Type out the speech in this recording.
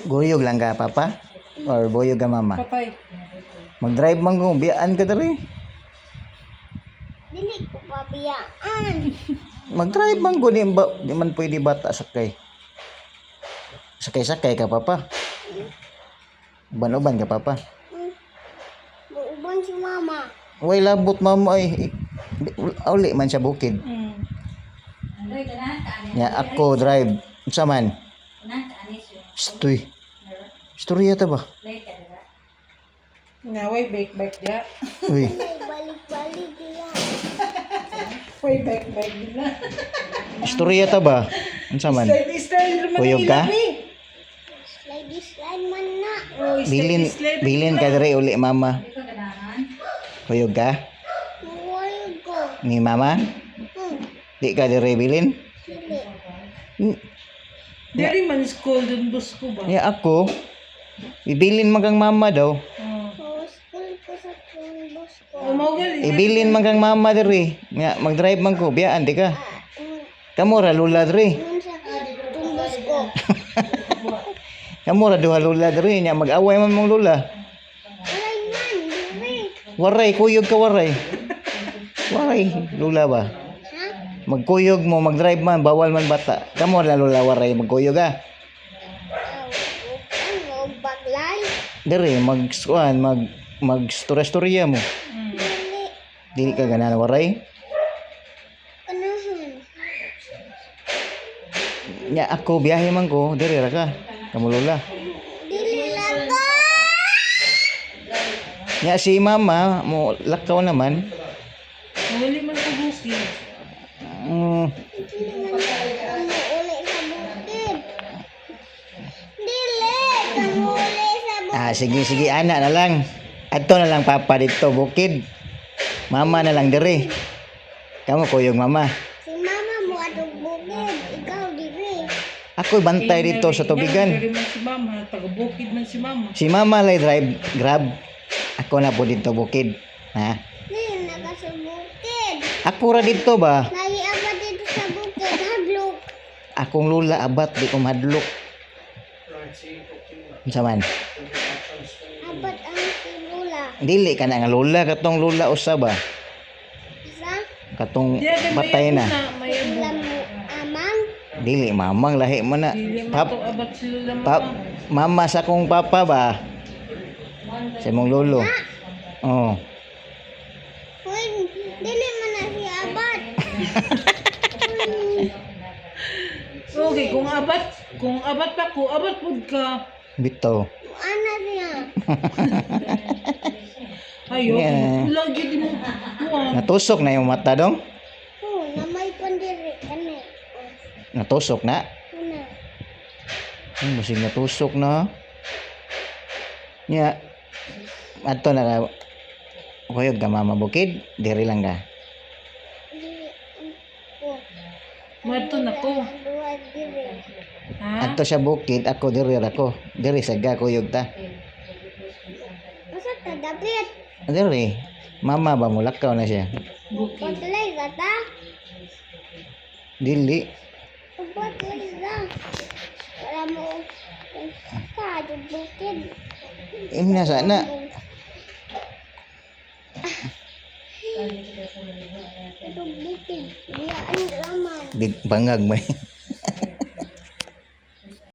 Guyog lang ka, papa? Or buyog ka, mama? Patay. Mag-drive man ko, biyaan ka dali. Dili ko pabiyaan. Mag-drive man ko, di man pwede bata sakay. Sakay-sakay ka, papa. Uban-uban ka, papa. Buuban si mama. Way labot, mama ay. Uli man siya bukid. Ya, ako drive. Unsa man? Stoy. Storya ta ba? Naway bike dia. Uy. May balik-balik nila. Way bike nila. Storya ta ba? Unsa man? Slide Kuyog ka? Slide man na. Bilin ka dire uli, mama. Kuyog ka? Huwag ko. Ni mama? Di ka dire bilin? Dili. Dari man school dun bus ko ba? Ya ako. Ibilin man kang mama daw. So, school ko sa bus ko. Umagal. Ibilin man kang mama dire. Nga mag-drive man ko, biyaan di ka. Kamo ra lula dire. Nun sa tumbos ko. Kamo ra duha lula dire nya mag-away man mong lula. Alay man, dili. Waray kuyog ka waray. Waray lula ba? Ha? Magkuyog mo, mag-drive man, bawal man bata. Kamo ra lula waray magkuyog ah. Ano, baglay? Dire mag-storya mo. Dili. Dili ka ganan waray. Kanahan. Nya ako biyahe man ko, dire ra ka. Kamo lula. Dili lang ko. Nya si mama mo lakaw naman. Wali man ko bukid. Dili man kamu uli sa bukid. Dili. Kamu uli sa bukid. Sige anak na lang. Adto na lang papa dito bukid. Mama na lang dire. Kamu kuyog mama. Si mama mo atong bukid. Ikaw diri. Ako bantay dito sa tubigan. Dari man si mama, taga bukid man si mama. Si mama lay drive grab. Ako na po dito bukid. Ha? Dili naga sa bukid. Ako ra dito ba? Lagi apa dito sa bukid. Hadlok. Akong lula abat di ko madlok. Unsa man? Apat ang sinula. Dili ka na nga lula katong lula usa ba? Isa. Katong patay na. May Sila mo amang. Dili mamang lahi mo na. dili man Pap, to abat sila pap, mama sa kong papa ba? Sa mong lolo. Oh. Uy, dili man na si abat. Okay, kung abat pa ko, abat pud ka. Bitaw. Ana siya. Ayo, Yeah. lagi di mo kuwan. Natusok na yung mata dong. Oh, namay pandiri kani. Natusok na. Una. Masig natusok na. Nya. Adto na ka. Kuyog ka mama bukid. Diri lang ka. Dili. Oh. Mato na ko. Duha diri. Ha? Adto siya bukid. Ako diri ra ko. Diri saga kuyog ta. Asa ta dapit? Diri. Mama ba mo lakaw na siya? Bukid. Patlay ka ta? Dili. Patlay ka. Para mo ka bukid. Imna sana. Ito bukid. Biyaan raman. Bangag may.